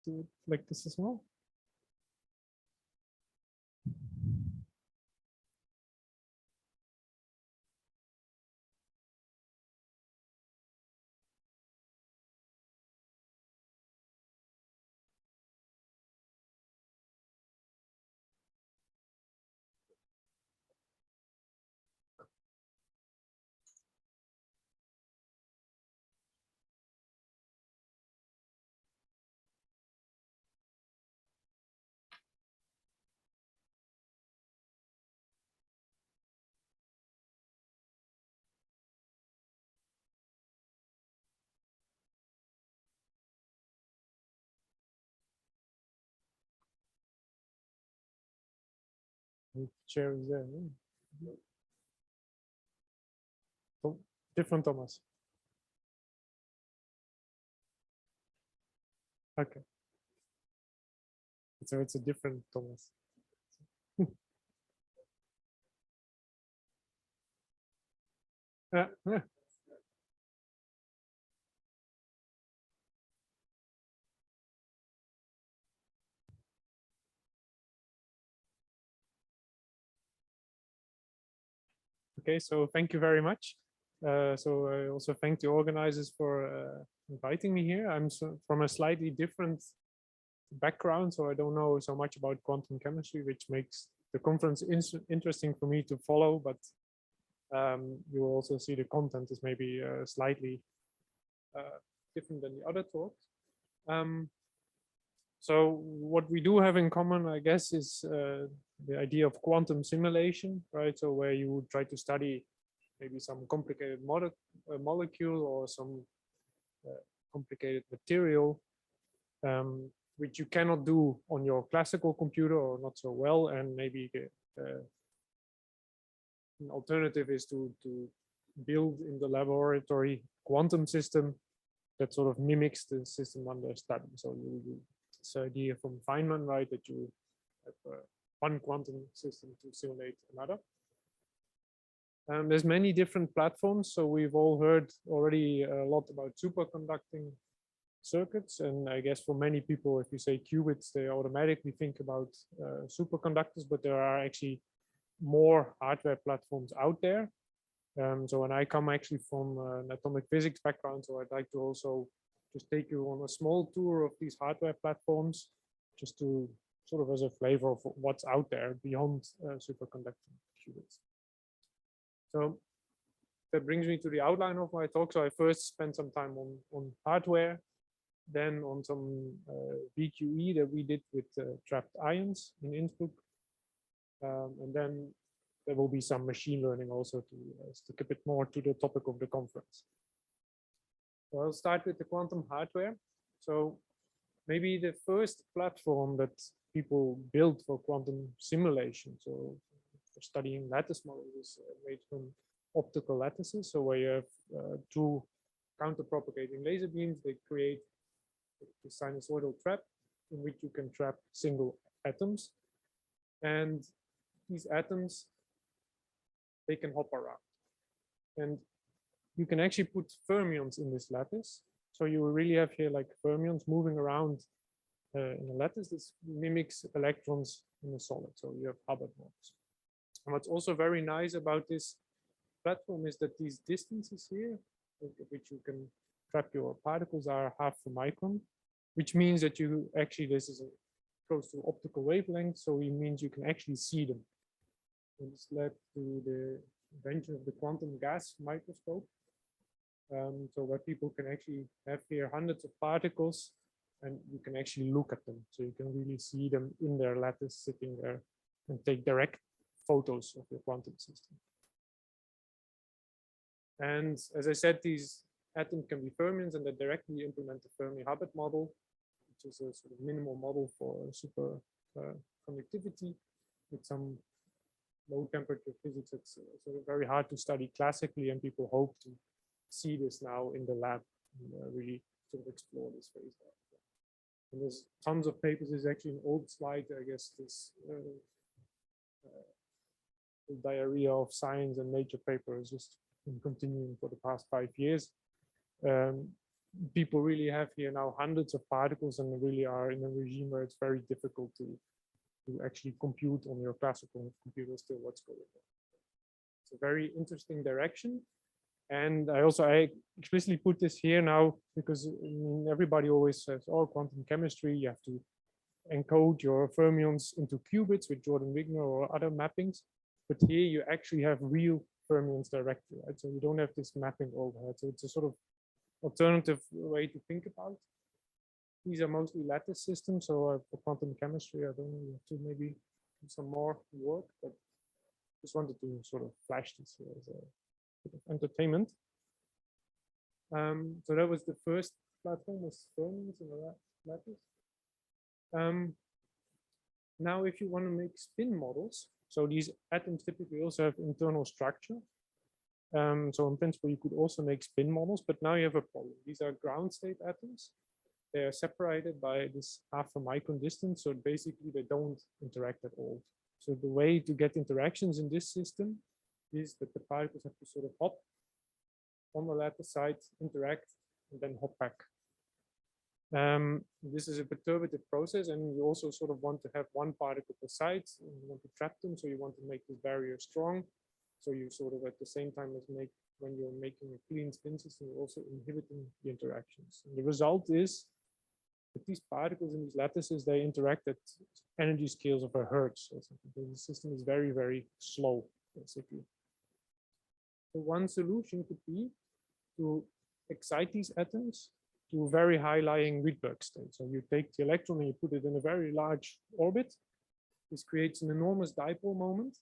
do it like this as well. Chair is there. Oh, different Thomas. Okay. So it's a different Thomas. Yeah. Okay, so thank you very much. So I also thank the organizers for inviting me here. I'm from a slightly different background, so I don't know so much about quantum chemistry, which makes the conference interesting for me to follow, but you will also see the content is maybe slightly different than the other talks. So what we do have in common, I guess, is the idea of quantum simulation, right? So where you try to study maybe some complicated molecule or some complicated material, which you cannot do on your classical computer or not so well. And maybe an alternative is to build in the laboratory quantum system that sort of mimics the system under study. So this idea from Feynman, right, that you have one quantum system to simulate another. There's many different platforms. So we've all heard already a lot about superconducting circuits. And I guess for many people, if you say qubits, they automatically think about superconductors, but there are actually more hardware platforms out there. So when I come actually from an atomic physics background, so I'd like to also just take you on a small tour of these hardware platforms, just to sort of as a flavor of what's out there beyond superconducting qubits. So that brings me to the outline of my talk. So I first spent some time on hardware, then on some VQE that we did with trapped ions in Innsbruck. And then there will be some machine learning also to stick a bit more to the topic of the conference. So I'll start with the quantum hardware. So maybe the first platform that people built for quantum simulation, so for studying lattice models, is made from optical lattices. So where you have two counter-propagating laser beams, they create a sinusoidal trap in which you can trap single atoms. And these atoms, they can hop around. And you can actually put fermions in this lattice. So you really have here like fermions moving around in a lattice. This mimics electrons in a solid. So you have Hubbard models. And what's also very nice about this platform is that these distances here, which you can trap your particles, are half a micron, which means that you actually, this is close to optical wavelength. So it means you can actually see them. And this led to the invention of the quantum gas microscope. So where people can actually have here hundreds of particles and you can actually look at them. So you can really see them in their lattice sitting there and take direct photos of the quantum system. And as I said, these atoms can be fermions, and they directly implement the Fermi-Hubbard model, which is a sort of minimal model for super conductivity with some low temperature physics. It's sort of very hard to study classically, and people hope to see this now in the lab and really sort of explore this phase. And there's tons of papers. There's actually an old slide, I guess, this the diarrhea of science and nature paper is just been continuing for the past 5 years. people really have here now hundreds of particles and really are in a regime where it's very difficult to actually compute on your classical computer still what's going on. It's a very interesting direction. And I explicitly put this here now because everybody always says, oh, quantum chemistry, you have to encode your fermions into qubits with Jordan-Wigner or other mappings. But here you actually have real fermions directly, right? So you don't have this mapping overhead. So it's a sort of alternative way to think about it. These are mostly lattice systems. So for quantum chemistry, I don't know, you have to maybe do some more work, but just wanted to sort of flash this here as a bit of entertainment. So that was the first platform, was fermions in the lattice. Now, if you want to make spin models, so these atoms typically also have internal structure. So in principle, you could also make spin models, but now you have a problem. These are ground state atoms. They are separated by this half a micron distance. So basically, they don't interact at all. So the way to get interactions in this system is that the particles have to sort of hop on the lattice side, interact, and then hop back. This is a perturbative process, and you also sort of want to have one particle per side, and you want to trap them, so you want to make this barrier strong. So you sort of at the same time as when you're making a clean spin system, you're also inhibiting the interactions. And the result is that these particles in these lattices, they interact at energy scales of a hertz or something. So the system is very, very slow, basically. So one solution could be to excite these atoms to a very high lying Rydberg state. So you take the electron and you put it in a very large orbit. This creates an enormous dipole moment.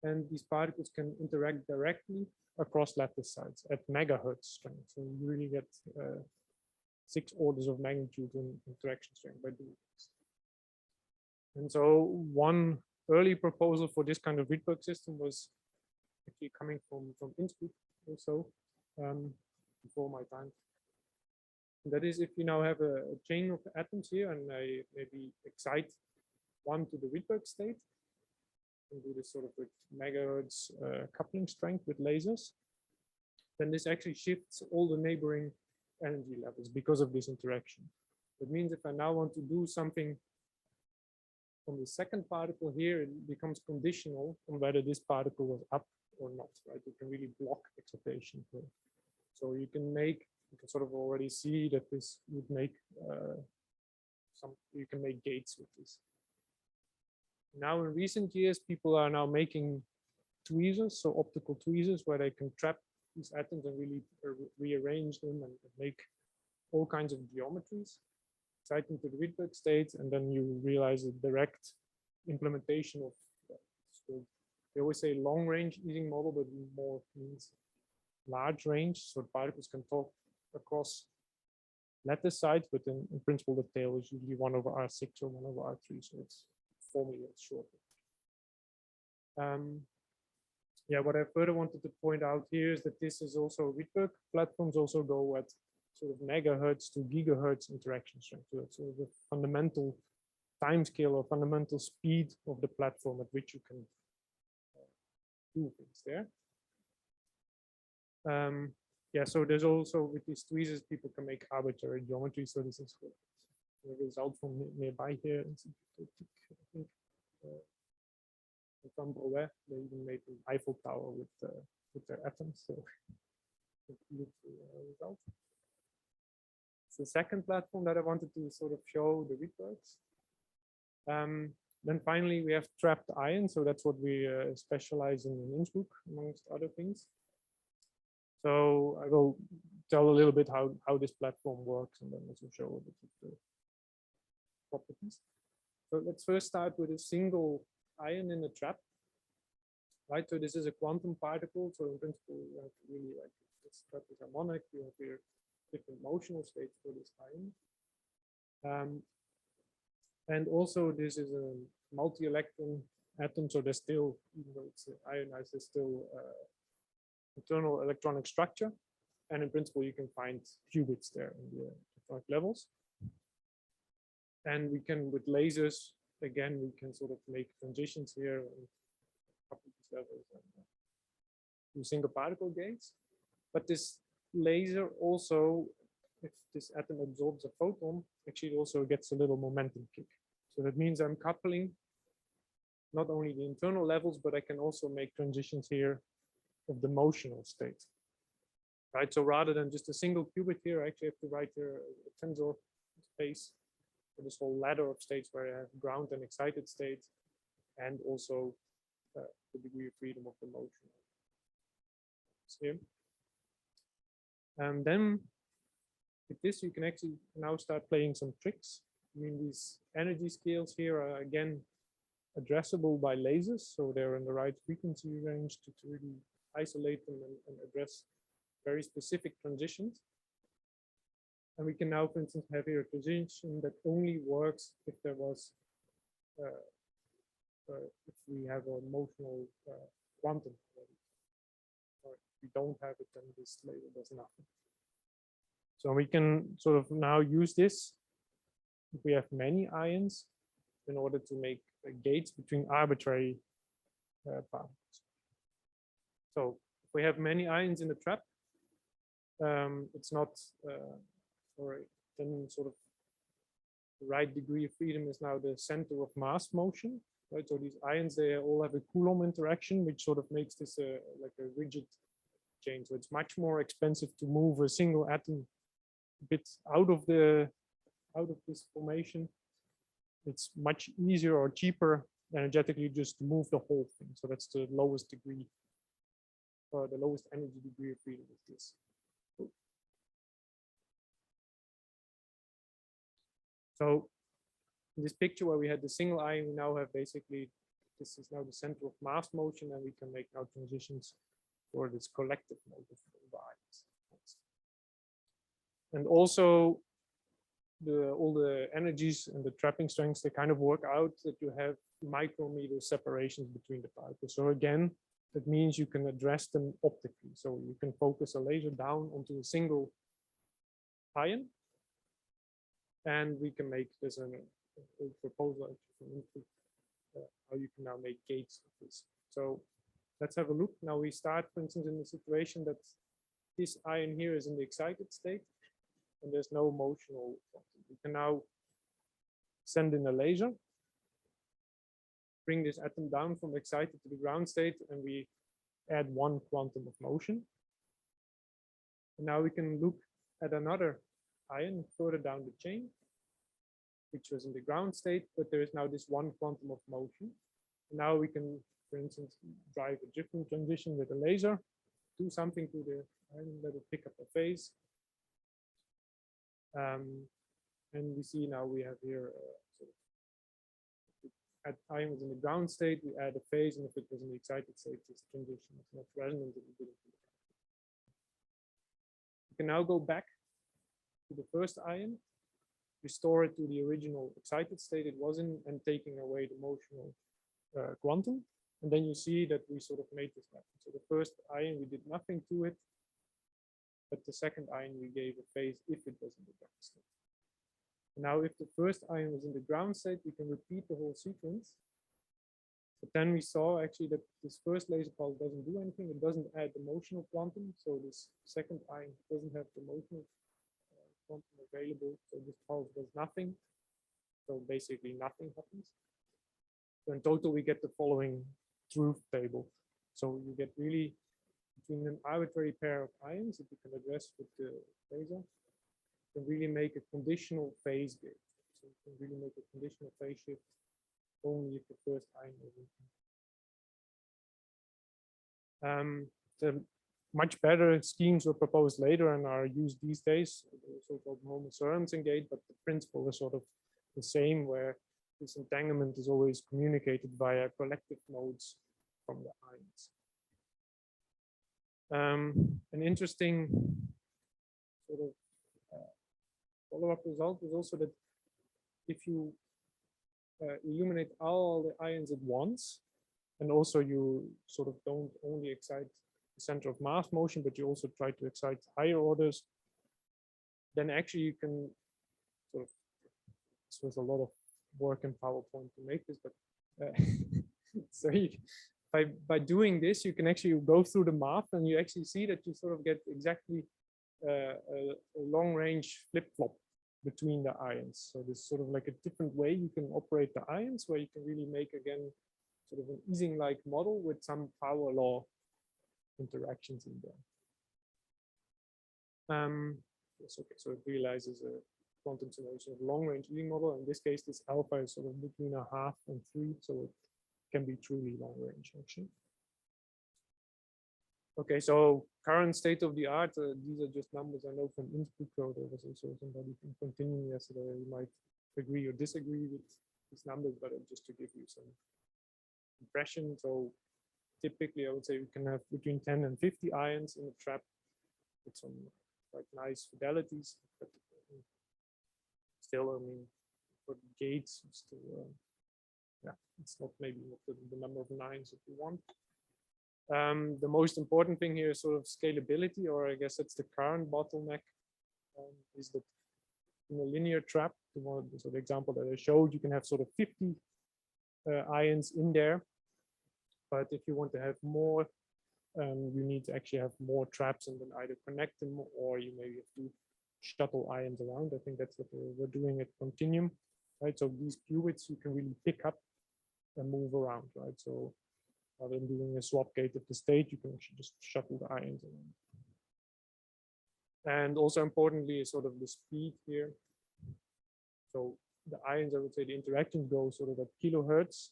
And these particles can interact directly across lattice sites at megahertz strength. So you really get 6 orders of magnitude in interaction strength by doing this. And so one early proposal for this kind of Rydberg system was actually coming from Innsbruck also before my time. And that is, if you now have a chain of atoms here and I maybe excite one to the Rydberg state and do this sort of with megahertz coupling strength with lasers, then this actually shifts all the neighboring energy levels because of this interaction. That means if I now want to do something on the second particle here, it becomes conditional on whether this particle was up or not, right? You can really block excitation here. So you can sort of already see that this would make you can make gates with this. Now in recent years, people are now making tweezers, so optical tweezers, where they can trap these atoms and really rearrange them and make all kinds of geometries, exciting to the Rydberg state, and then you realize a direct implementation of so they always say long range Ising model, but more means large range, so particles can talk across lattice sites, but in principle the tail is usually 1/R6 or 1/R3, so it's formally it's shorter. Yeah, what I further wanted to point out here is that this is also Rydberg platforms also go at sort of megahertz to gigahertz interaction strength. So it's sort of the fundamental time scale or fundamental speed of the platform at which you can do things there. Yeah, so there's also with these tweezers, people can make arbitrary geometry. So this is the result from nearby here. I think from Brouwer, they even made an Eiffel Tower with their atoms. So result. It's the second platform that I wanted to sort of show the Rydbergs. Then finally, we have trapped ion. So that's what we specialize in Innsbruck, amongst other things. So I will tell a little bit how this platform works and then also show a bit of the properties. So let's first start with a single ion in a trap. Right, so this is a quantum particle. So in principle, you have really like this trap is harmonic. You have here different motional states for this ion. And also this is a multi-electron atom. So there's still, even though it's ionized, there's still internal electronic structure, and in principle you can find qubits there in the electronic levels. And we can, with lasers, again, we can sort of make transitions here and couple these levels and do single particle gates. But this laser also if this atom absorbs a photon, actually it also gets a little momentum kick. So that means I'm coupling not only the internal levels, but I can also make transitions here of the motional state. Right, so rather than just a single qubit here, I actually have to write here a tensor space for this whole ladder of states where I have ground and excited state, and also the degree of freedom of the motion. Here. And then with this, you can actually now start playing some tricks. I mean, these energy scales here are again addressable by lasers, so they're in the right frequency range to really isolate them and address very specific transitions. And we can now, for instance, have here a transition that only works if there was, if we have a motional quantum. Or if we don't have it, then this laser does nothing. So we can sort of now use this if we have many ions in order to make gates between arbitrary particles. So if we have many ions in the trap, it's not, or then sort of the right degree of freedom is now the center of mass motion, right? So these ions, they all have a Coulomb interaction, which sort of makes this like a rigid chain. So it's much more expensive to move a single atom bit out of this formation. It's much easier or cheaper energetically just to move the whole thing. So that's the lowest degree, or the lowest energy degree of freedom is this. So in this picture where we had the single ion, we now have basically, this is now the center of mass motion, and we can make now transitions for this collective mode of the ions. And also all the energies and the trapping strengths, they kind of work out that you have micrometer separations between the particles. So again, that means you can address them optically. So you can focus a laser down onto a single ion, and we can make this a proposal how you can now make gates of this. So let's have a look. Now we start, for instance, in the situation that this ion here is in the excited state, and there's no motional quantum. We can now send in a laser, bring this atom down from excited to the ground state, and we add one quantum of motion. And now we can look at another ion further down the chain, which was in the ground state, but there is now this one quantum of motion. And now we can, for instance, drive a different transition with a laser, do something to the ion, let it pick up a phase. And we see now we have here sort of, at ion was in the ground state, we add a phase, and if it was in the excited state, this transition is not resonant. We can now go back to the first ion, restore it to the original excited state it was in, and taking away the motional quantum. And then you see that we sort of made this happen. So the first ion, we did nothing to it, but the second ion, we gave a phase if it was in the ground state. Now, if the first ion was in the ground state, we can repeat the whole sequence. But then we saw actually that this first laser pulse doesn't do anything. It doesn't add the motional quantum. So this second ion doesn't have the motional quantum available. So this pulse does nothing. So basically nothing happens. So in total, we get the following truth table. So you get really between an arbitrary pair of ions that you can address with the laser, you can really make a conditional phase gate. So you can really make a conditional phase shift only if the first ion is in. The much better schemes were proposed later and are used these days, the so-called Holmes-Sorensen gate, but the principle is sort of the same, where this entanglement is always communicated via collective modes from the ions. An interesting sort of follow-up result is also that if you illuminate all the ions at once, and also you sort of don't only excite the center of mass motion, but you also try to excite higher orders, then actually you can sort of, this was a lot of work in PowerPoint to make this, but so by doing this, you can actually go through the math, and you actually see that you sort of get exactly a long-range flip-flop between the ions. So this is sort of like a different way you can operate the ions, where you can really make, again, sort of an Ising-like model with some power law interactions in there. Yes, okay, so it realizes a quantum simulation of long-range Ising model. In this case, this alpha is sort of between 0.5 and 3, so it can be truly long-range actually. Okay, so current state of the art, these are just numbers I know from Innsbruck code. There was also somebody from Continuum yesterday. You might agree or disagree with these numbers, but just to give you some impression. So typically, I would say we can have between 10 and 50 ions in a trap with some quite nice fidelities. But still, I mean, for the gates, still, yeah, it's not maybe the number of nines that you want. The most important thing here is sort of scalability, or I guess that's the current bottleneck, is that in a linear trap, so the example that I showed, you can have sort of 50 ions in there. But if you want to have more, you need to actually have more traps and then either connect them, or you maybe have to shuttle ions around. I think that's what we're doing at Continuum, right? So these qubits you can really pick up and move around, right? So rather than doing a swap gate at the state, you can actually just shuttle the ions around. And also importantly is sort of the speed here. So the ions, I would say the interactions go sort of at kilohertz,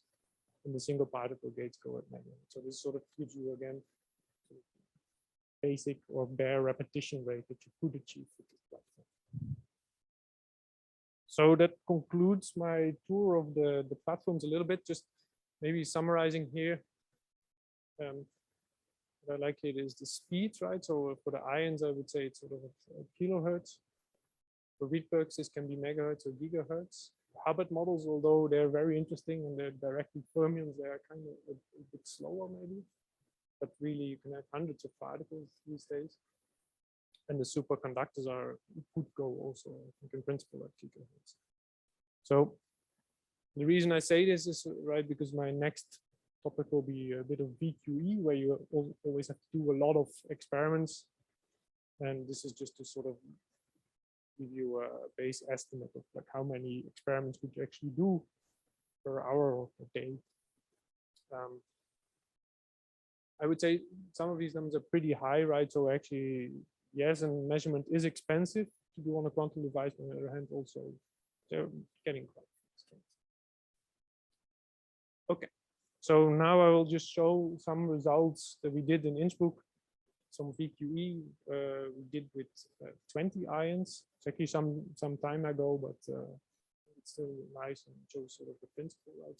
and the single particle gates go at megahertz. So this sort of gives you again basic or bare repetition rate that you could achieve with this platform. So that concludes my tour of the platforms a little bit, just maybe summarizing here. What I like here is the speed, right? So for the ions, I would say it's sort of a kilohertz. For Rydbergs, this can be megahertz or gigahertz. Hubbard models, although they're very interesting and they're directly fermions, they are kind of a bit slower maybe. But really, you can have hundreds of particles these days. And the superconductors could go also, I think, in principle at gigahertz. So the reason I say this is, right, because my next topic will be a bit of VQE, where you always have to do a lot of experiments. And this is just to sort of give you a base estimate of like how many experiments could you actually do per hour or per day. I would say some of these numbers are pretty high, right? So actually, yes, and measurement is expensive to do on a quantum device. On the other hand, also they're getting quite expensive. Okay, so now I will just show some results that we did in Innsbruck. Some VQE we did with 20 ions. It's actually some time ago, but it's still nice and shows sort of the principle, right?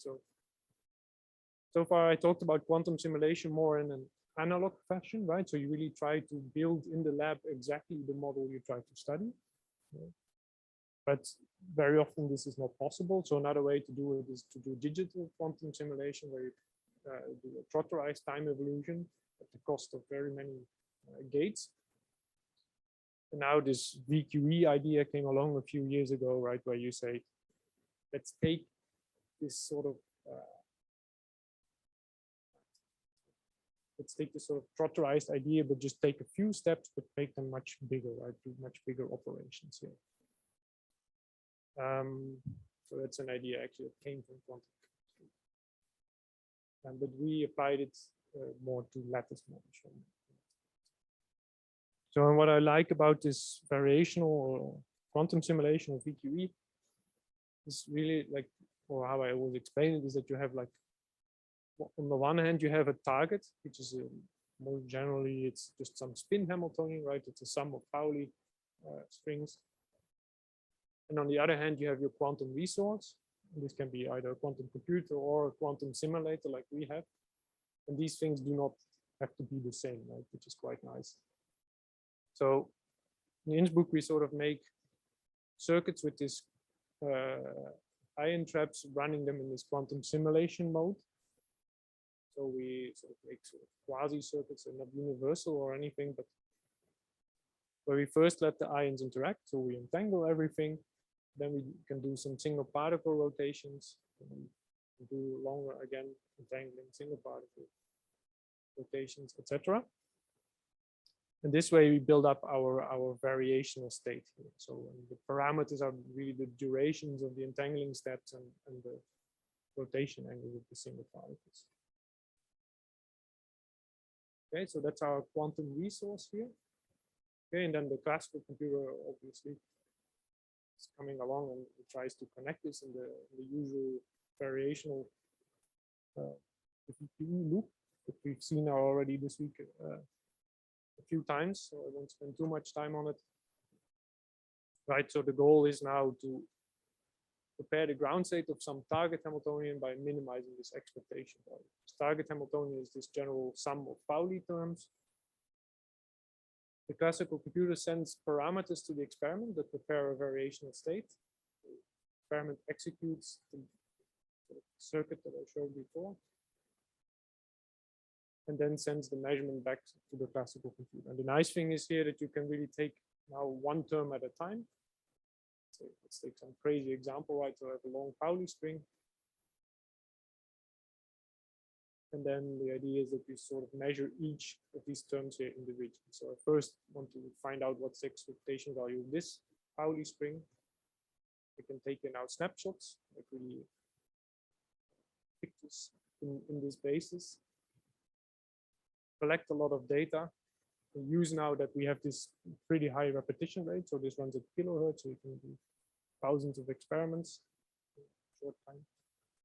So far I talked about quantum simulation more in an analog fashion, right? So you really try to build in the lab exactly the model you try to study. Right? But very often this is not possible. So another way to do it is to do digital quantum simulation, where you do a trotterized time evolution at the cost of very many gates. And now this VQE idea came along a few years ago, right, where you say, let's take this sort of trotterized idea, but just take a few steps, but make them much bigger, right? Do much bigger operations here. So that's an idea actually that came from quantum chemistry. But we applied it more to lattice models. So what I like about this variational or quantum simulation of VQE is really like, or how I always explain it, is that you have like, on the one hand, you have a target, which is more generally, it's just some spin Hamiltonian, right? It's a sum of Pauli strings. And on the other hand, you have your quantum resource. And this can be either a quantum computer or a quantum simulator like we have. And these things do not have to be the same, right? Which is quite nice. So in Innsbruck, we sort of make circuits with this ion traps, running them in this quantum simulation mode. So we sort of make sort of quasi circuits, and not universal or anything, but where we first let the ions interact. So we entangle everything. Then we can do some single particle rotations, and do longer again, entangling single particle rotations, etc. And this way we build up our variational state here. So the parameters are really the durations of the entangling steps and the rotation angles of the single particles. Okay, so that's our quantum resource here. Okay, and then the classical computer obviously is coming along and it tries to connect this in the usual variational loop that we've seen already this week a few times, so I won't spend too much time on it. Right, so the goal is now to prepare the ground state of some target Hamiltonian by minimizing this expectation value. This target Hamiltonian is this general sum of Pauli terms. The classical computer sends parameters to the experiment that prepare a variational state. The experiment executes the circuit that I showed before, and then sends the measurement back to the classical computer. And the nice thing is here that you can really take now one term at a time. So let's take some crazy example, right? So I have a long Pauli string. And then the idea is that you sort of measure each of these terms here individually. So I first want to find out what's the expectation value of this Pauli string. I can take in now snapshots, like really pictures in this basis. Collect a lot of data. And use now that we have this pretty high repetition rate. So this runs at kilohertz, so you can do thousands of experiments in a short time.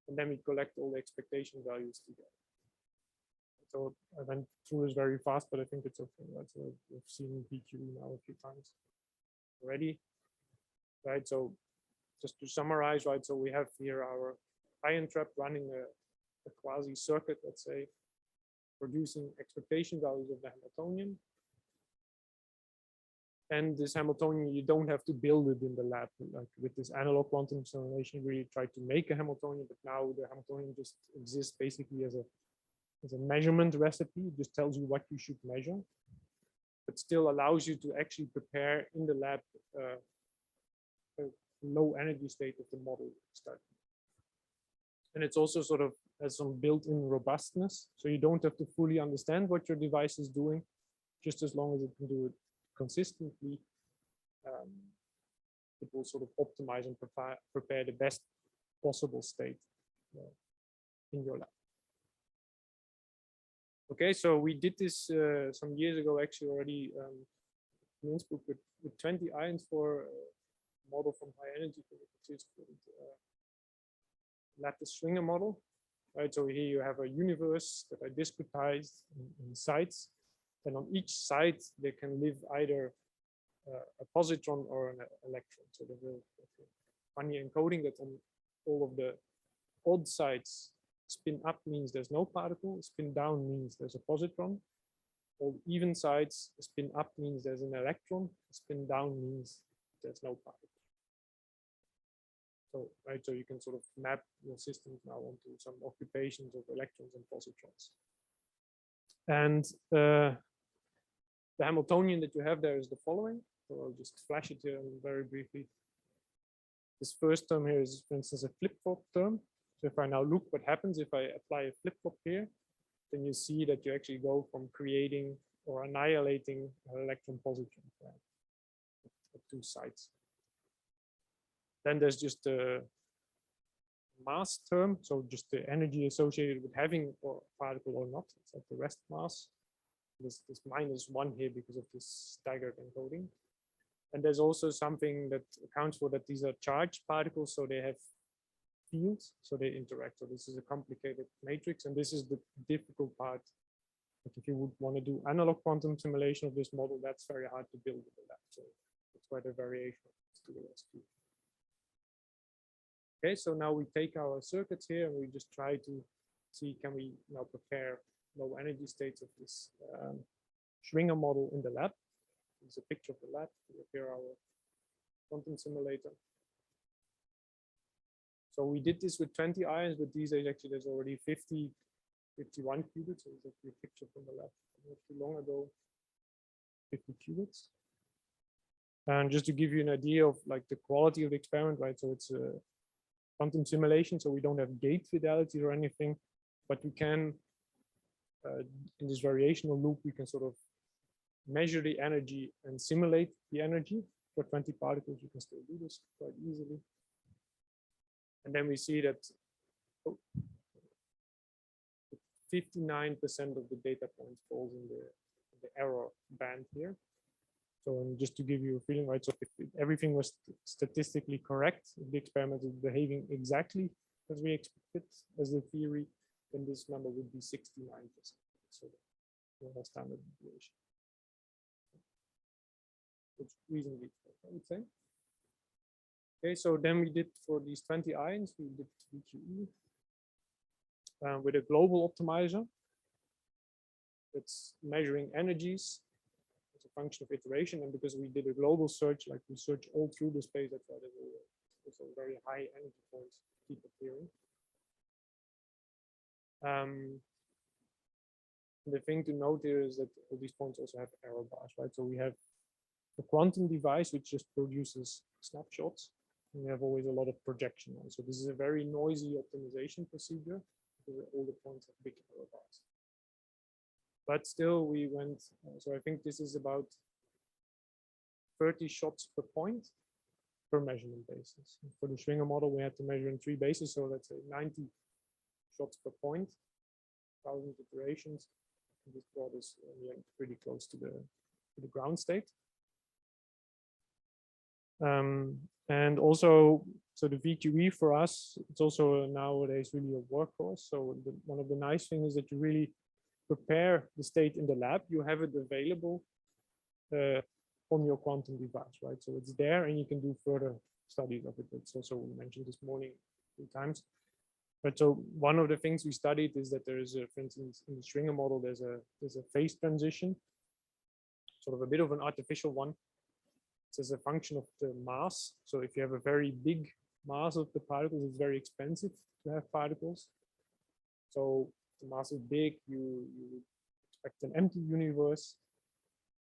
And then we collect all the expectation values together. So I went through this very fast, but I think it's okay. Right? So we've seen PQE now a few times already. Right. So just to summarize, right? So we have here our ion trap running a quasi circuit, let's say, producing expectation values of the Hamiltonian. And this Hamiltonian, you don't have to build it in the lab. Like with this analog quantum simulation, we really try to make a Hamiltonian, but now the Hamiltonian just exists basically as a measurement recipe. It just tells you what you should measure, but still allows you to actually prepare in the lab a low energy state of the model start. And it's also sort of has some built-in robustness. So you don't have to fully understand what your device is doing, just as long as it can do it consistently. It will sort of optimize and prepare the best possible state in your lab. Okay, so we did this some years ago, actually already in Innsbruck with 20 ions for a model from high energy physics, Lattice Schwinger model. Right, so here you have a universe that I discretized in sites, and on each site they can live either a positron or an electron. So there's a funny encoding that on all of the odd sites, spin up means there's no particle, spin down means there's a positron. All the even sides, spin up means there's an electron, spin down means there's no particle. So, right, so you can sort of map your systems now onto some occupations of electrons and positrons. And the Hamiltonian that you have there is the following. So I'll just flash it here very briefly. This first term here is, for instance, a flip-flop term. So if I now look what happens if I apply a flip-flop here, then you see that you actually go from creating or annihilating an electron-positron at two sites. Then there's just a mass term, so just the energy associated with having a particle or not. It's like the rest mass. This -1 here because of this staggered encoding. And there's also something that accounts for that these are charged particles, so they have fields, so they interact. So this is a complicated matrix, and this is the difficult part. Like if you would want to do analog quantum simulation of this model, that's very hard to build in the lab. So that's why the variation is to the rescue. Okay, so now we take our circuits here and we just try to see, can we now prepare low energy states of this Schwinger model in the lab. This is a picture of the lab. Here our quantum simulator. So we did this with 20 ions, but these days actually there's already 51 qubits. So it's actually a picture from the lab not too long ago, 50 qubits. And just to give you an idea of like the quality of the experiment, right? So it's a quantum simulation, so we don't have gate fidelity or anything, but we can, in this variational loop, we can sort of measure the energy and simulate the energy. For 20 particles, you can still do this quite easily. And then we see that 59% of the data points falls in the error band here. So just to give you a feeling, right? So if everything was statistically correct, if the experiment is behaving exactly as we expected, as the theory, then this number would be 69%. So the standard deviation. It's reasonably good, I would say. Okay, so then we did for these 20 ions, we did VQE with a global optimizer. It's measuring energies as a function of iteration, and because we did a global search, like we search all through the space, that's why there's also very high energy points keep appearing. The thing to note here is that all these points also have error bars, right? So we have a quantum device which just produces snapshots, and we have always a lot of projection on. So this is a very noisy optimization procedure because all the points have big error bars. But still, we went. So I think this is about 30 shots per point per measurement basis. For the Schwinger model, we had to measure in 3 bases, so let's say 90 shots per point, 1,000 iterations. And this brought us pretty close to the ground state. And also, so the VQE for us, it's also nowadays really a workhorse. So one of the nice things is that you really prepare the state in the lab. You have it available on your quantum device, right? So it's there, and you can do further studies of it. It's also mentioned this morning 3 times. But so one of the things we studied is that there is, for instance, in the Schwinger model, there's a phase transition, sort of a bit of an artificial one. It's as a function of the mass. So if you have a very big mass of the particles, it's very expensive to have particles. So if the mass is big, you expect an empty universe,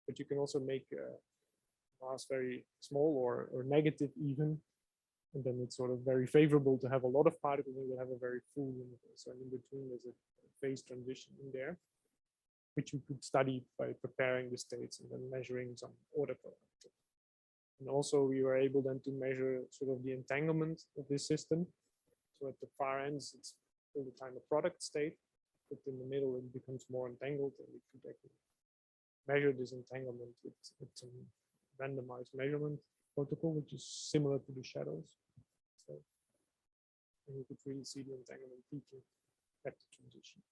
but you can also make mass very small or negative even. And then it's sort of very favorable to have a lot of particles, and you have a very full universe. So in between, there's a phase transition in there, which you could study by preparing the states and then measuring some order product. And also, we were able then to measure sort of the entanglement of this system. So at the far ends, it's all the time a product state, but in the middle, it becomes more entangled, and we could actually measure this entanglement with some randomized measurement protocol, which is similar to the shadows. So, and you could really see the entanglement peaking at the transition.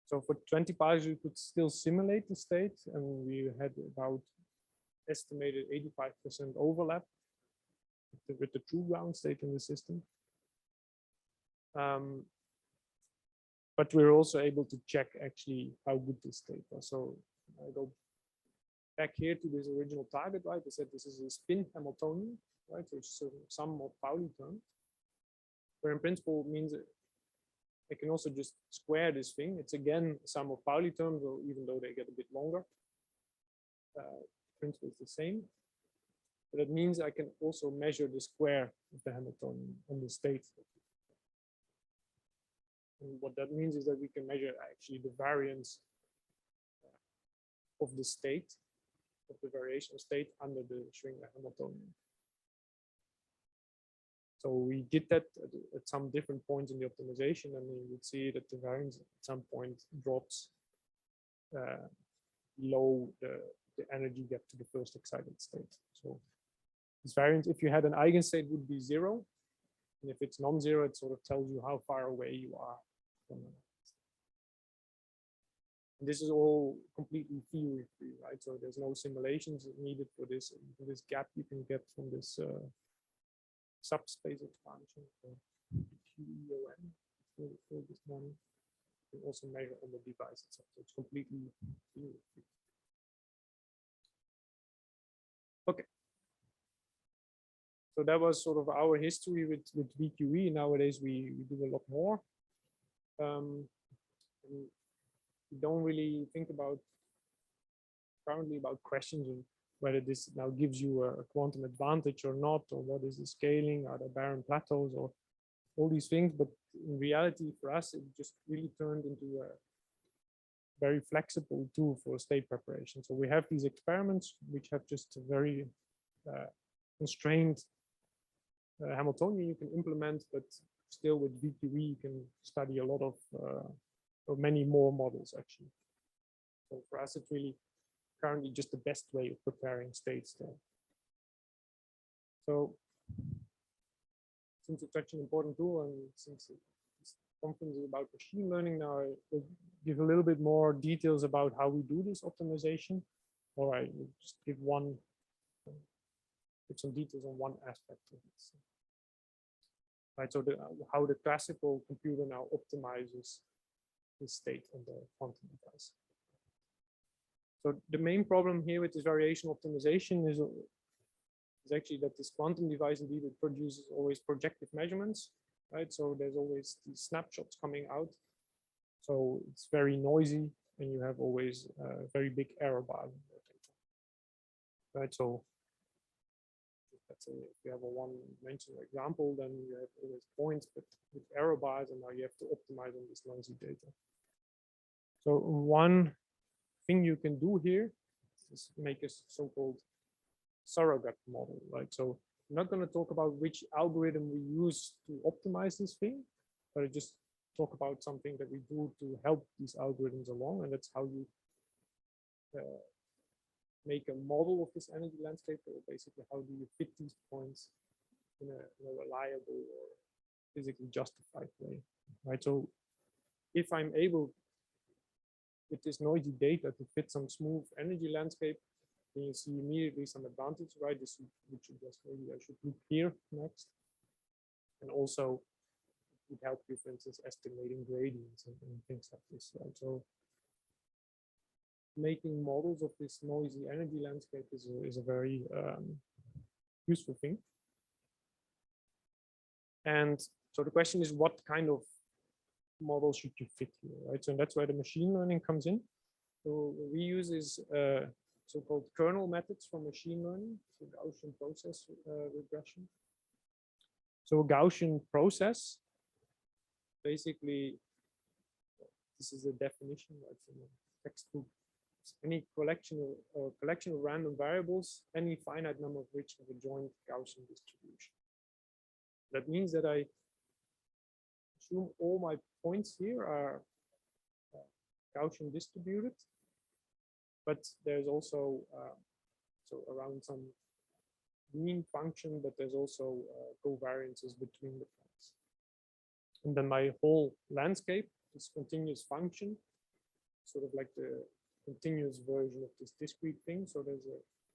So for 20 particles, we could still simulate the state, and we had about estimated 85% overlap with the true ground state in the system. But we're also able to check actually how good this state was. So I go back here to this original target, right? I said this is a spin Hamiltonian, right? So it's a sum of Pauli terms, where in principle it means I can also just square this thing. It's again a sum of Pauli terms, or even though they get a bit longer, principle is the same. But it means I can also measure the square of the Hamiltonian on the state. And what that means is that we can measure actually the variance of the state, of the variational state under the Schwinger Hamiltonian. So we did that at some different points in the optimization, and you would see that the variance at some point drops below the energy gap to the first excited state. So this variance, if you had an eigenstate, would be 0. And if it's non-zero, it sort of tells you how far away you are from it. And this is all completely theory-free, right? So there's no simulations needed for this. This gap you can get from this subspace expansion, QEON, for this morning. You can also measure on the device itself. So it's completely theory-free. Okay. So that was sort of our history with VQE. Nowadays, we do a lot more. We don't really think about currently about questions of whether this now gives you a quantum advantage or not, or what is the scaling, are there barren plateaus, or all these things, but in reality for us, it just really turned into a very flexible tool for state preparation. So we have these experiments which have just a very constrained Hamiltonian you can implement, but still with VQE you can study a lot of or many more models actually. So for us, it's really currently just the best way of preparing states there. So since it's such an important tool, and since this conference is about machine learning now, I will give a little bit more details about how we do this optimization. Or I will just give some details on one aspect of this. Right, so how the classical computer now optimizes the state of the quantum device. So the main problem here with this variational optimization is actually that this quantum device indeed it produces always projective measurements, right? So there's always these snapshots coming out. So it's very noisy, and you have always very big error bars in your data, right? So let's say if you have a one-dimensional example, then you have always points, but with error bars, and now you have to optimize on this noisy data. So one thing you can do here is make a so-called surrogate model, right? So I'm not going to talk about which algorithm we use to optimize this thing, but I just talk about something that we do to help these algorithms along, and that's how you make a model of this energy landscape, or basically how do you fit these points in a reliable or physically justified way, right? So if I'm able with this noisy data to fit some smooth energy landscape, then you see immediately some advantage, right? This would suggest maybe I should look here next. And also it would help you, for instance, estimating gradients and things like this, right? So making models of this noisy energy landscape is a very useful thing. And so the question is, what kind of model should you fit here, right? So that's where the machine learning comes in. So what we use is so-called kernel methods for machine learning, so Gaussian process regression. So a Gaussian process, basically, this is a definition, right, from a textbook. It's any collection of random variables, any finite number of which have a joint Gaussian distribution. That means that I assume all my points here are Gaussian distributed, but there's also so around some mean function, but there's also covariances between the points. And then my whole landscape is continuous function, sort of like the continuous version of this discrete thing. So there's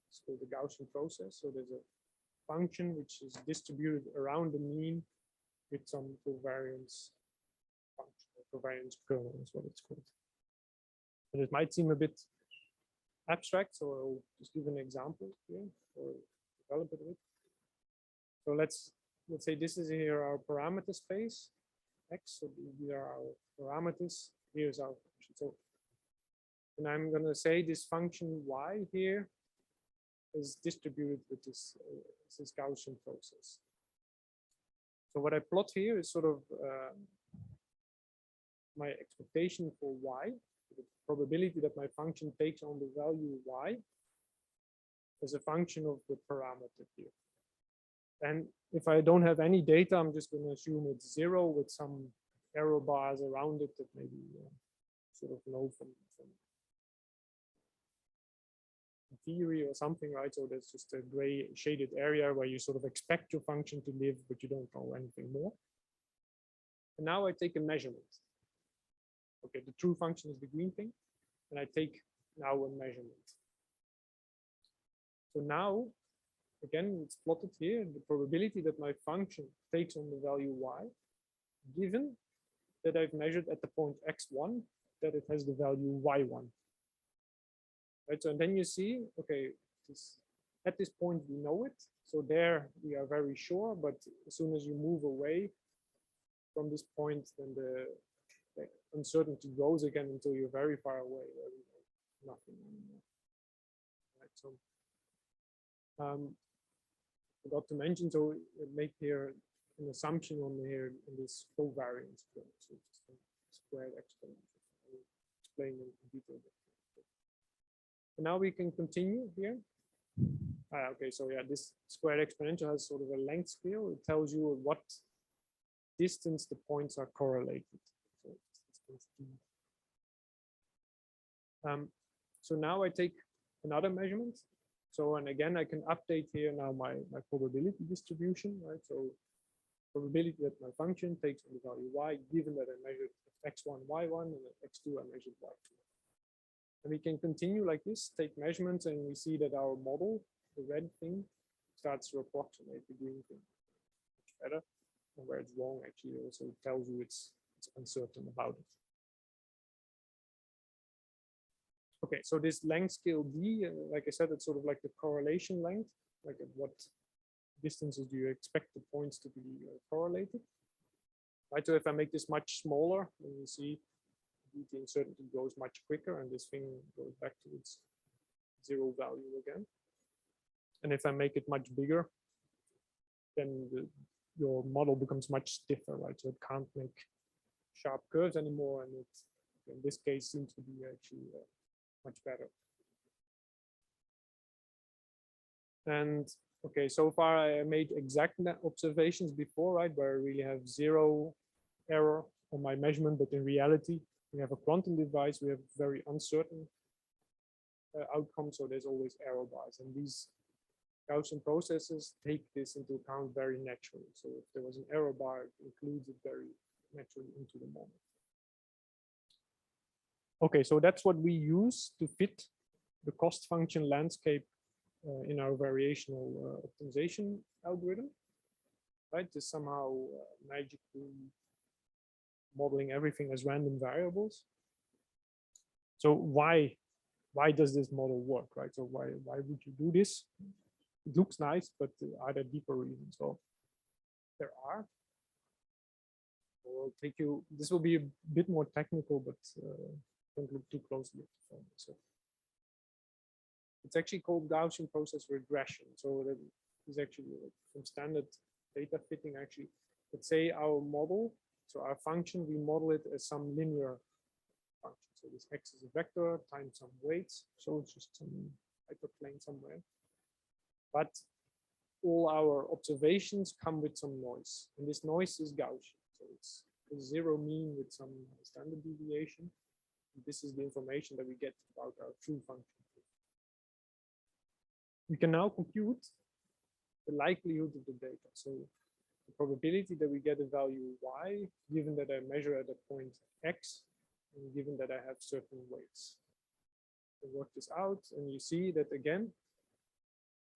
it's called the Gaussian process. So there's a function which is distributed around the mean with some covariance function, or covariance kernel is what it's called. And it might seem a bit abstract, so I'll just give an example here or develop it a bit. So let's say this is here our parameter space X. So these are our parameters. Here's our function. So, and I'm going to say this function Y here is distributed with this Gaussian process. So what I plot here is sort of my expectation for Y, the probability that my function takes on the value Y as a function of the parameter here. And if I don't have any data, I'm just going to assume it's 0 with some error bars around it that maybe sort of know from theory or something, right? So there's just a gray shaded area where you sort of expect your function to live, but you don't know anything more. And now I take a measurement. Okay, the true function is the green thing, and I take now a measurement. So now, again, it's plotted here, the probability that my function takes on the value Y, given that I've measured at the point x1, that it has the value y1. Right, so and then you see, okay, at this point we know it. So there we are very sure, but as soon as you move away from this point, then the uncertainty grows again until you're very far away where we know nothing anymore. Right, so forgot to mention, so make here an assumption on here in this covariance term. So it's a squared exponential. I will explain in detail. And now we can continue here. Okay, so yeah, this squared exponential has sort of a length scale. It tells you at what distance the points are correlated. So it's distance d. So now I take another measurement. So, and again, I can update here now my probability distribution, right? So probability that my function takes on the value y, given that I measured x1, y1, and at x2, I measured y2. And we can continue like this, take measurements, and we see that our model, the red thing, starts to approximate the green thing much better. And where it's wrong, actually, also tells you it's uncertain about it. Okay, so this length scale d, like I said, it's sort of like the correlation length, like at what distances do you expect the points to be correlated. Right, so if I make this much smaller, then you see the uncertainty goes much quicker, and this thing goes back to its zero value again. And if I make it much bigger, then your model becomes much stiffer, right? So it can't make sharp curves anymore, and it, in this case, seems to be actually much better. And okay, so far I made exact observations before, right, where I really have zero error on my measurement, but in reality, we have a quantum device, we have very uncertain outcomes, so there's always error bars. And these Gaussian processes take this into account very naturally. So if there was an error bar, it includes it very naturally into the model. Okay, so that's what we use to fit the cost function landscape in our variational optimization algorithm, right? To somehow magically modeling everything as random variables. So why does this model work, right? So why would you do this? It looks nice, but are there deeper reasons? So there are. We'll take you. This will be a bit more technical, but don't look too closely at the phone. So it's actually called Gaussian process regression. So that is actually from standard data fitting. Actually, let's say our model, so our function, we model it as some linear function. So this x is a vector times some weights. So it's just some hyperplane somewhere. But all our observations come with some noise, and this noise is Gaussian. So it's a zero mean with some standard deviation. This is the information that we get about our true function. We can now compute the likelihood of the data. So the probability that we get a value y, given that I measure at a point x, and given that I have certain weights. We work this out, and you see that again,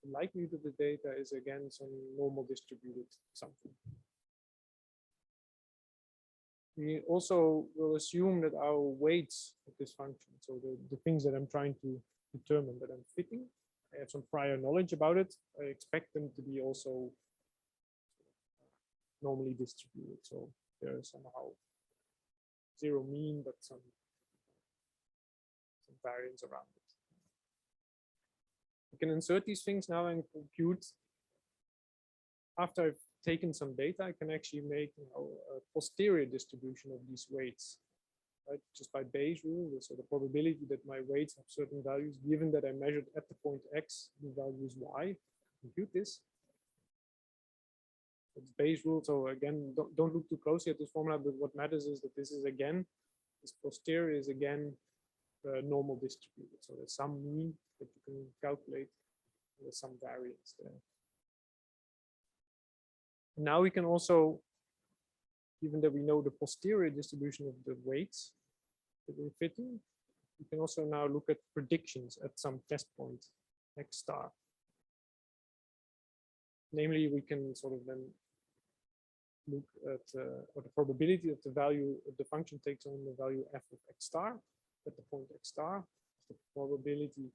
the likelihood of the data is again some normal distributed something. We also will assume that our weights of this function, so the things that I'm trying to determine that I'm fitting, I have some prior knowledge about it. I expect them to be also normally distributed. So there is somehow zero mean, but some variance around it. We can insert these things now and compute. After I've taken some data, I can actually make a posterior distribution of these weights, right? Just by Bayes' rule. So the probability that my weights have certain values, given that I measured at the point x, the value is y. Compute this. It's Bayes' rule. So again, don't look too closely at this formula, but what matters is that this is again, this posterior is again normal distributed. So there's some mean that you can calculate. There's some variance there. Now we can also, given that we know the posterior distribution of the weights that we're fitting, we can also now look at predictions at some test point x star. Namely, we can sort of then look at what the probability of the value of the function takes on the value f of x star at the point x star, the probability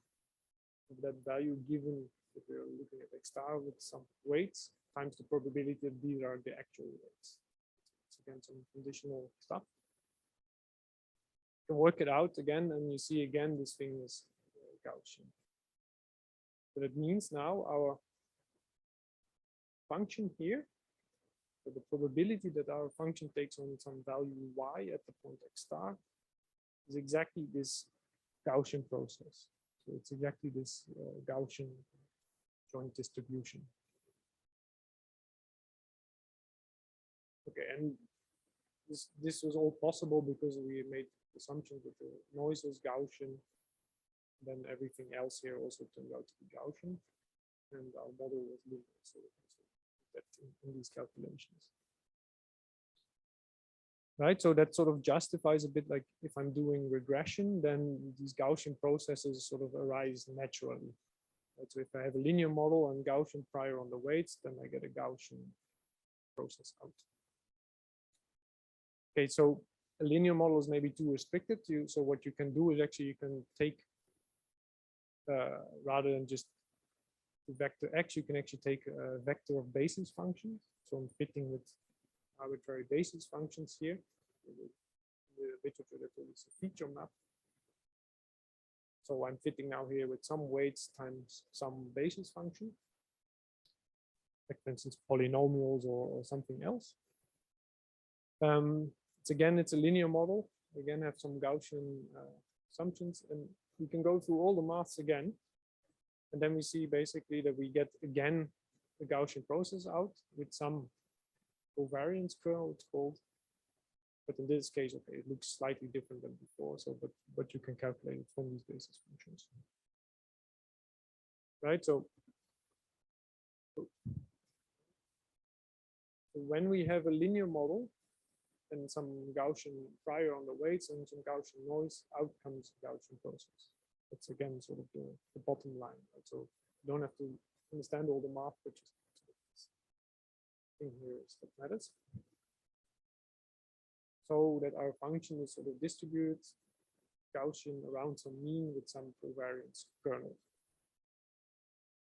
of that value given that we're looking at x star with some weights times the probability that these are the actual weights. It's again some conditional stuff. You can work it out again, and you see again this thing is Gaussian. So that means now our function here So the probability that our function takes on some value y at the point x star is exactly this Gaussian process. So it's exactly this Gaussian joint distribution. Okay, and this was all possible because we made assumptions that the noise was Gaussian. Then everything else here also turned out to be Gaussian, and our model was linear. So that in these calculations. Right, so that sort of justifies a bit like if I'm doing regression, then these Gaussian processes sort of arise naturally. Right? So if I have a linear model and Gaussian prior on the weights, then I get a Gaussian process out. Okay, so a linear model is maybe too restricted. So what you can do is actually you can take, rather than just the vector x, you can actually take a vector of basis functions. So I'm fitting with arbitrary basis functions here. In the literature that is a feature map. So I'm fitting now here with some weights times some basis function, like for instance polynomials or something else. It's a linear model. Again, have some Gaussian assumptions, and we can go through all the maths again, and then we see basically that we get again the Gaussian process out with some covariance kernel, it's called. But in this case, okay, it looks slightly different than before. So, but you can calculate it from these basis functions, right? So when we have a linear model and some Gaussian prior on the weights and some Gaussian noise, out comes Gaussian process. That's again sort of the bottom line. Right? So you don't have to understand all the math, but just thing here is what matters. So that our function is sort of distributed Gaussian around some mean with some covariance kernel.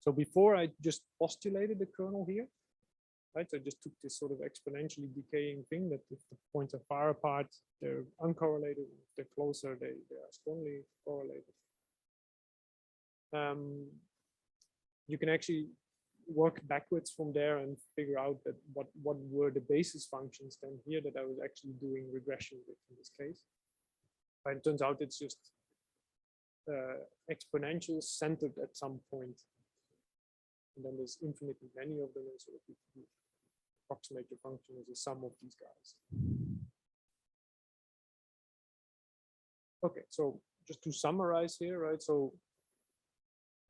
So before I just postulated the kernel here, right? So I just took this sort of exponentially decaying thing that if the points are far apart, they're uncorrelated. If they're closer, they are strongly correlated. You can actually work backwards from there and figure out that what were the basis functions then here that I was actually doing regression with in this case. But it turns out it's just exponentials centered at some point. And then there's infinitely many of them, and so if you approximate your function as a sum of these guys. Okay, so just to summarize here, right? So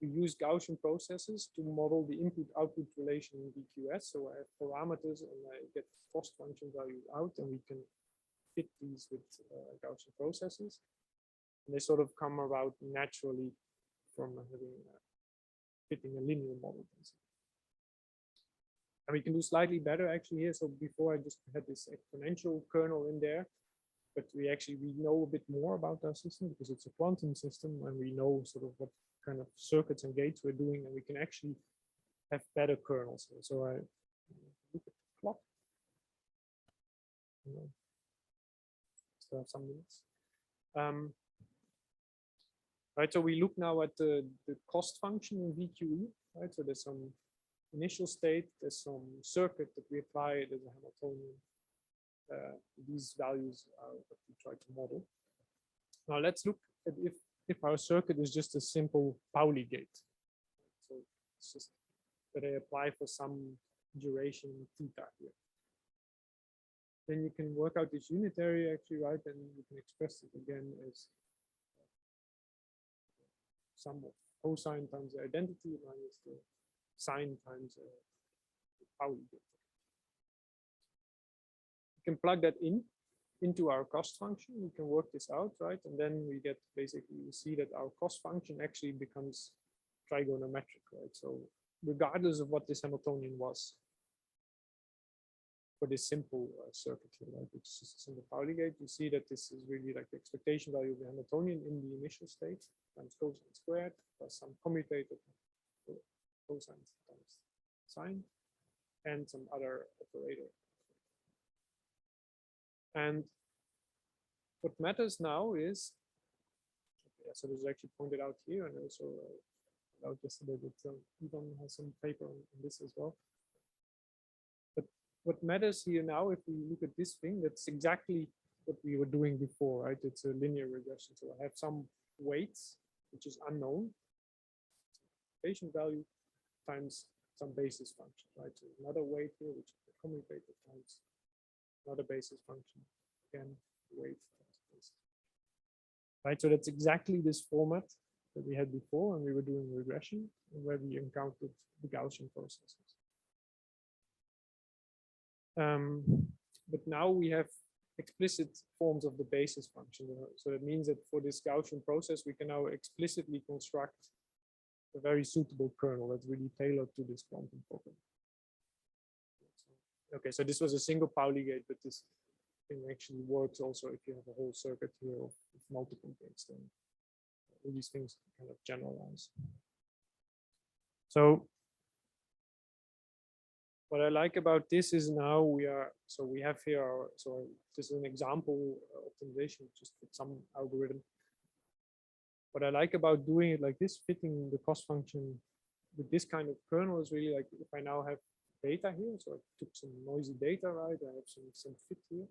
we use Gaussian processes to model the input-output relation in VQS. So I have parameters and I get cost function values out, and we can fit these with Gaussian processes. And they sort of come about naturally from having fitting a linear model. And we can do slightly better actually here. So before I just had this exponential kernel in there, but we know a bit more about our system because it's a quantum system, and we know sort of what kind of circuits and gates we're doing, and we can actually have better kernels here. So I look at the clock. Still have some minutes. Right, so we look now at the cost function in VQE. Right, so there's some initial state, there's some circuit that we apply, there's a Hamiltonian. These values are what we try to model. Now let's look at if our circuit is just a simple Pauli gate. So it's just that I apply for some duration theta here. Then you can work out this unitary actually, right? And you can express it again as sum of cosine times the identity minus the sine times the Pauli gate. We can plug that into our cost function. We can work this out, right? And then we get basically, we see that our cost function actually becomes trigonometric, right? So regardless of what this Hamiltonian was for this simple circuit here, right? Which is just a simple Pauli gate, you see that this is really like the expectation value of the Hamiltonian in the initial state times cosine squared plus some commutator cosine times sine and some other operator. And what matters now is, so this is actually pointed out here, and also out yesterday that Ivan has some paper on this as well. But what matters here now, if we look at this thing, that's exactly what we were doing before, right? It's a linear regression. So I have some weights, which is unknown, patient value times some basis function, right? So another weight here, which is the commutator times another basis function, again, weight times basis. Right, so that's exactly this format that we had before when we were doing regression and where we encountered the Gaussian processes. But now we have explicit forms of the basis function. So that means that for this Gaussian process, we can now explicitly construct a very suitable kernel that's really tailored to this quantum problem. Okay, so this was a single Pauli gate, but this thing actually works also if you have a whole circuit here of multiple gates. Then all these things kind of generalize. So what I like about this is now we have here our, so this is an example optimization just with some algorithm. What I like about doing it like this, fitting the cost function with this kind of kernel is really like if I now have data here, so I took some noisy data, right? I have some fit here.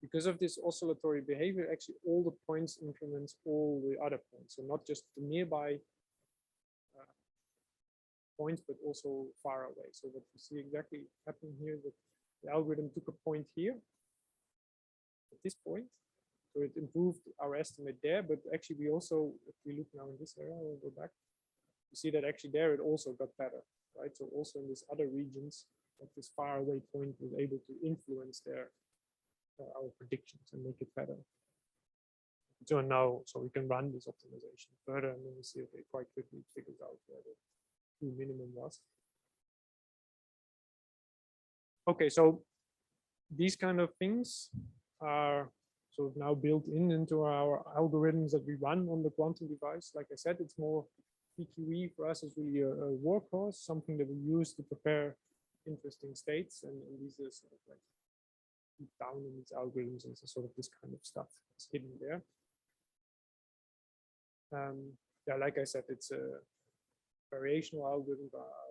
Because of this oscillatory behavior, actually all the points increments all the other points. So not just the nearby points, but also far away. So what you see exactly happening here is that the algorithm took a point here at this point. So it improved our estimate there, but actually we also, if we look now in this area, we'll go back, you see that actually there it also got better, right? So also in these other regions, that this far away point was able to influence their our predictions and make it better. So now, so we can run this optimization further, and then we see, okay, quite quickly it figures out where the true minimum was. Okay, so these kind of things are sort of now built into our algorithms that we run on the quantum device. Like I said, it's more PQE for us is really a workhorse, something that we use to prepare interesting states, and these are sort of like deep down in these algorithms and so sort of this kind of stuff is hidden there. Yeah, like I said, it's a variational algorithm,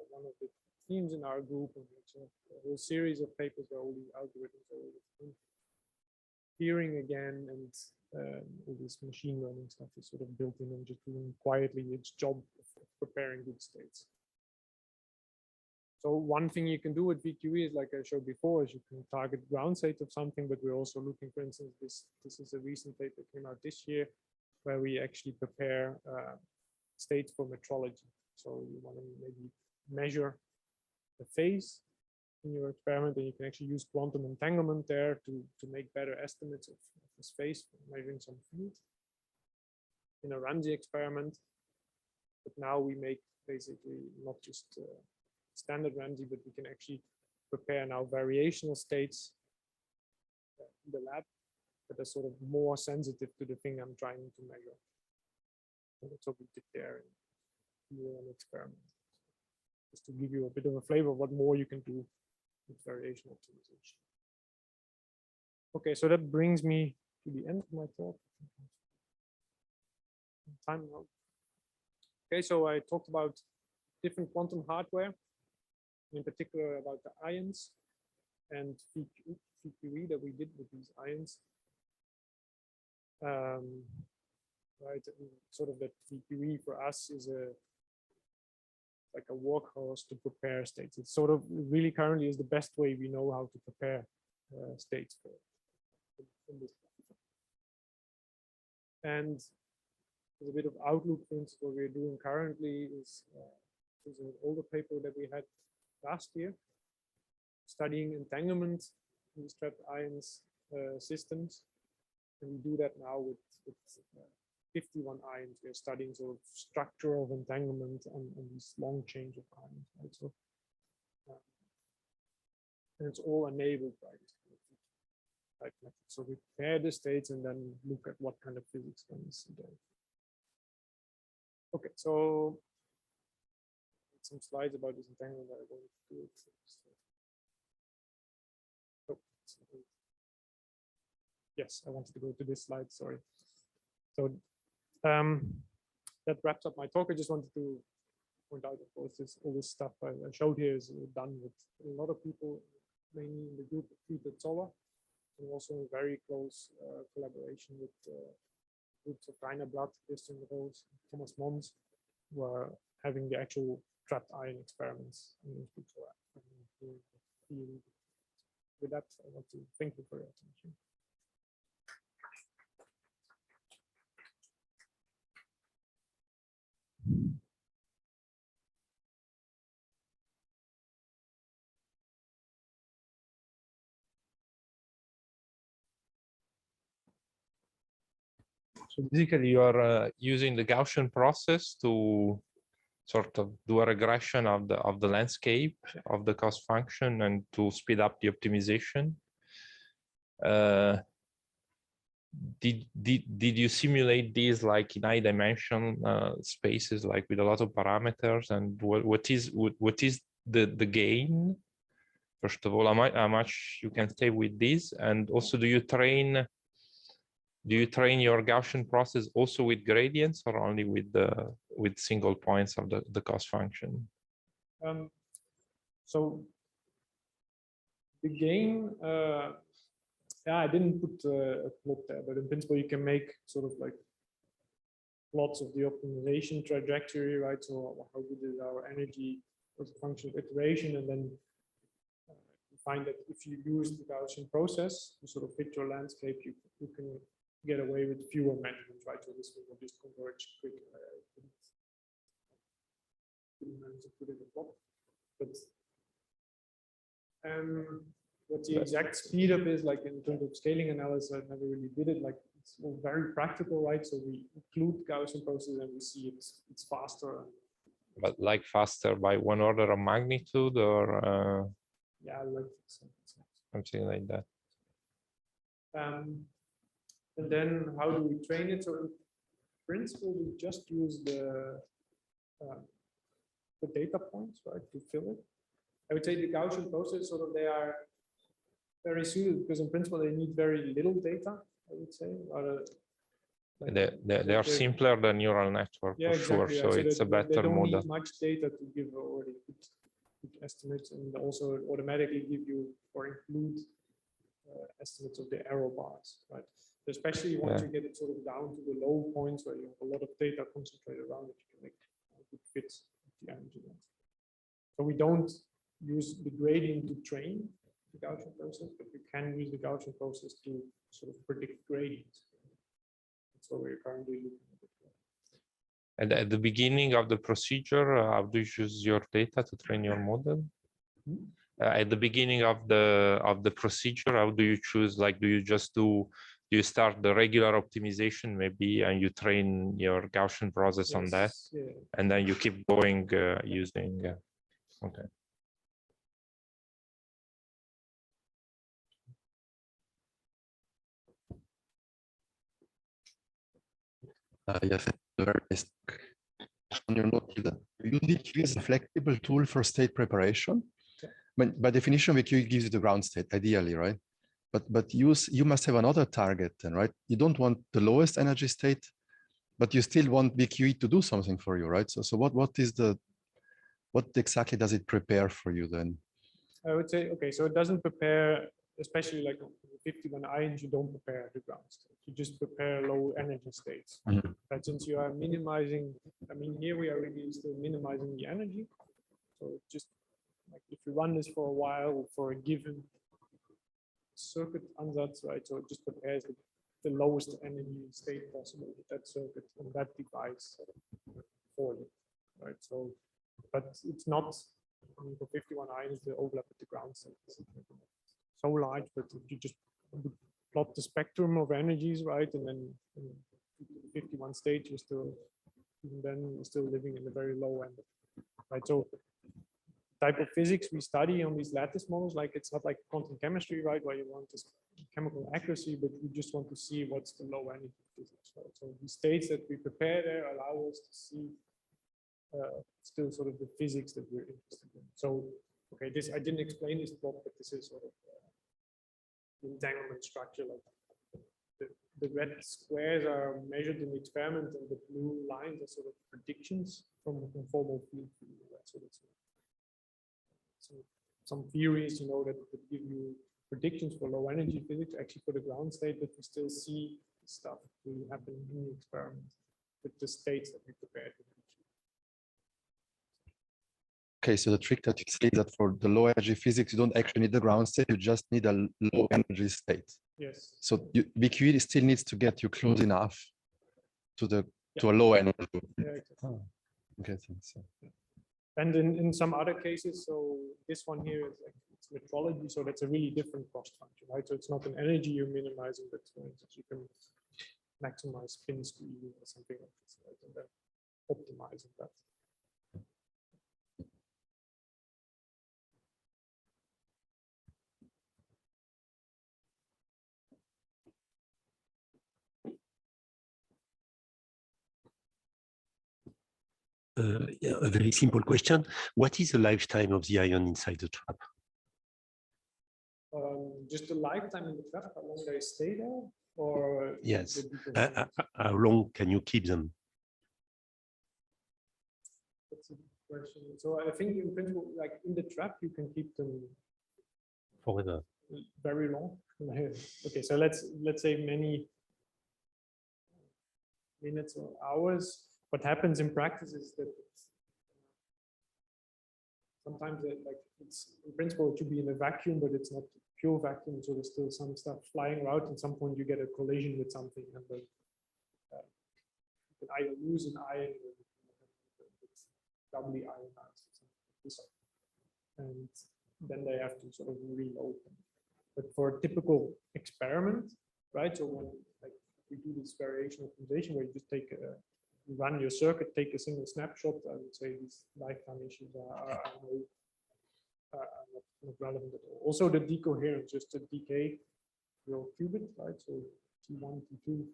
one of the themes in our group, and it's a whole series of papers where all these algorithms are appearing again, and all this machine learning stuff is sort of built in and just doing quietly its job of preparing good states. So one thing you can do with VQE is, like I showed before, is you can target ground state of something, but we're also looking, for instance, this is a recent paper that came out this year, where we actually prepare states for metrology. So you want to maybe measure the phase in your experiment, and you can actually use quantum entanglement there to make better estimates of the space for measuring some field in a Ramsey experiment. But now we make basically not just standard Ramsey, but we can actually prepare now variational states in the lab that are sort of more sensitive to the thing I'm trying to measure. And that's what we did there in an experiment. Just to give you a bit of a flavor of what more you can do with variational optimization. Okay, so that brings me to the end of my talk. Time now. Okay, so I talked about different quantum hardware, in particular about the ions and VQE that we did with these ions. Right, and sort of that VQE for us is like a workhorse to prepare states. It's sort of really currently is the best way we know how to prepare states for in this. And there's a bit of outlook things. What we're doing currently is an older paper that we had last year, studying entanglement in the trapped ions systems, and we do that now with 51 ions. We're studying sort of structure of entanglement and this long change of ions. Right? So, and it's all enabled by this kind of type method. So we prepare the states and then look at what kind of physics can we see there. Okay, so some slides about this entanglement that I want to do it. Oh, yes, I wanted to go to this slide, sorry. So that wraps up my talk. I just wanted to point out, of course, all this stuff I showed here is done with a lot of people, mainly in the group of treated solar, and also in very close collaboration with groups of Rainer Blatt, Christian Rose, Thomas Mons, who are having the actual trapped ion experiments. With that, I want to thank you for your attention. So basically, you are using the Gaussian process to sort of do a regression of the landscape of the cost function and to speed up the optimization. Did you simulate these like in high dimension spaces, like with a lot of parameters? And what is the gain? First of all, how much you can stay with this, and also do you train your Gaussian process also with gradients or only with single points of the cost function? So the gain, yeah, I didn't put a plot there, but in principle you can make sort of like plots of the optimization trajectory, right? So how good is our energy as a function of iteration, and then you find that if you use the Gaussian process to sort of fit your landscape, you can get away with fewer measurements, right? So this will just converge quicker. Didn't manage to put in the plot, but what the exact speed up is, like in terms of scaling analysis, I never really did it. Like it's all very practical, right? So we include Gaussian process and we see it's faster. But like faster by 1 order of magnitude, or yeah, like something like that. And then how do we train it? So in principle, we just use the data points, right, to fill it. I would say the Gaussian process, sort of, they are very suited because in principle they need very little data, I would say. They are simpler than neural network, yeah, for exactly, sure. So it's a better they don't model. need much data to give already good estimates, and also automatically give you or include estimates of the error bars, right? Especially once you get it sort of down to the low points where you have a lot of data concentrated around it, you can make good fits of the energy lens. So we don't use the gradient to train the Gaussian process, but we can use the Gaussian process to sort of predict gradients. That's what we're currently looking at. And at the beginning of the procedure, how do you use your data to train your model? At the beginning of the procedure, how do you choose? Like, do you start the regular optimization maybe, and you train your Gaussian process on that, and then you keep going using? Okay. Yes, on your note, you did use a flexible tool for state preparation. But by definition, VQE gives you the ground state, ideally, right? But you must have another target then, right? You don't want the lowest energy state, but you still want VQE to do something for you, right? So what exactly does it prepare for you then? I would say, okay, so it doesn't prepare, especially like 51 ions, you don't prepare the ground state. You just prepare low energy states. But since you are minimizing, I mean, here we are really still minimizing the energy. So just like if you run this for a while for a given circuit ansatz, right? So it just prepares the lowest energy state possible with that circuit and that device for you, right? So, but it's not, I mean, for 51 ions, the overlap with the ground state is so large, but if you just plot the spectrum of energies, right? And then in 51 state, you're still, even then, you're still living in the very low end, right? So type of physics we study on these lattice models, like it's not like quantum chemistry, right, where you want this chemical accuracy, but we just want to see what's the low energy physics, right? So the states that we prepare there allow us to see still sort of the physics that we're interested in. So, okay, this, I didn't explain this plot, but this is sort of the entanglement structure, like the red squares are measured in the experiment, and the blue lines are sort of predictions from the conformal field. So that's some theories, that give you predictions for low energy physics, actually for the ground state, but we still see stuff really happening in the experiment with the states that we prepared. Okay, so the trick that you say is that for the low energy physics, you don't actually need the ground state, you just need a low energy state. Yes. So BQE still needs to get you close enough to to a low energy. Yeah, exactly. Oh, okay, thanks. And in some other cases, so this one here is like it's metrology, so that's a really different cost function, right? So it's not an energy you're minimizing, but for instance, you can maximize spin speed or something like this, right? And then optimizing that. Yeah, a very simple question. What is the lifetime of the ion inside the trap? Just the lifetime in the trap, how long they stay there? Or yes, how long can you keep them? That's a good question. So I think in principle, like in the trap, you can keep them forever, very long. Okay, so let's say many minutes or hours. What happens in practice is that sometimes it's in principle it should be in a vacuum, but it's not pure vacuum, so there's still some stuff flying around. At some point you get a collision with something, and then you can either lose an ion or it's doubly ionized or something like this. And then they have to sort of reload them. But for a typical experiment, right? So when we do this variational optimization where you just you run your circuit, take a single snapshot, I would say these lifetime issues are not relevant at all. Also, the decoherence, just the decay your qubit, right? So T1, T2,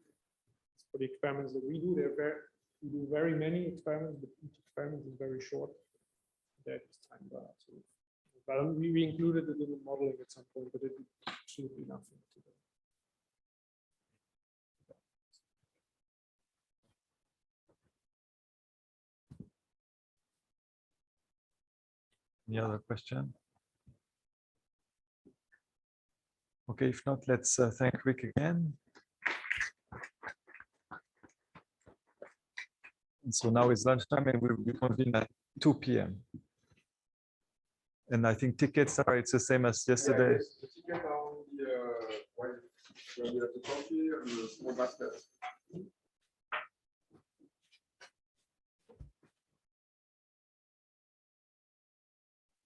for the experiments that we do, we do very many experiments, but each experiment is very short. That is time bar. So, but we included it in the modeling at some point, but it should be nothing to do. Any other question? Okay, if not, let's thank Rick again. And so now it's lunchtime and we'll reconvene at 2 p.m. And I think tickets it's the same as yesterday. Yeah, the tickets are on the, where you have the coffee and the small basket.